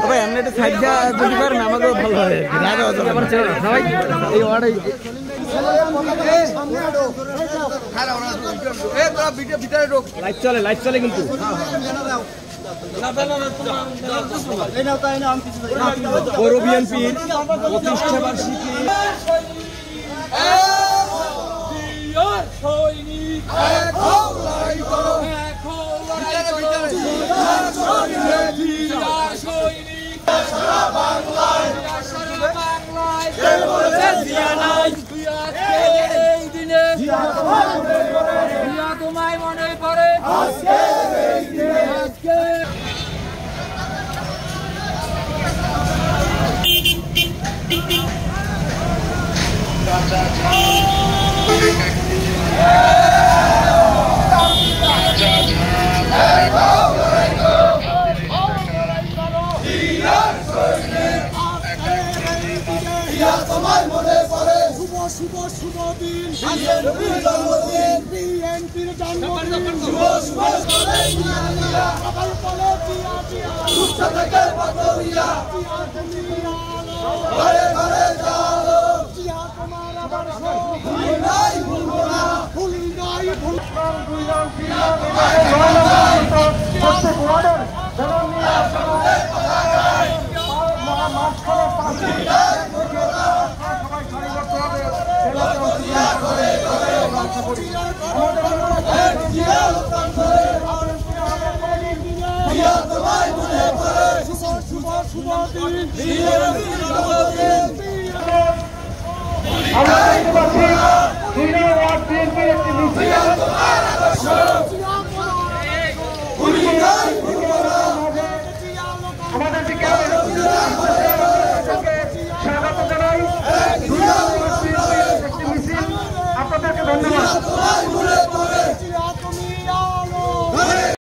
ভাই আমরা একটু সাইডটা যদি পারেন আমাকেও ভালো হয়। সবাই এই ওয়ার্ডে লাইট চলে কিন্তু পৌর বিএনপির প্রতিষ্ঠা বার্ষিকী তোমায় মনে পড়ে তোমায় মনে পড়ে শুভ শুভ শুভ দিন বিএনপির জন্মদিন শুভ শুভ সবাই বলে উচ্চা থেকে পাতরিয়া ঘরে ঘরে যাও জিয়া তোমার আদর্শ ভুলি নাই ভুলবো না ভুলি নাই ভুল আমরা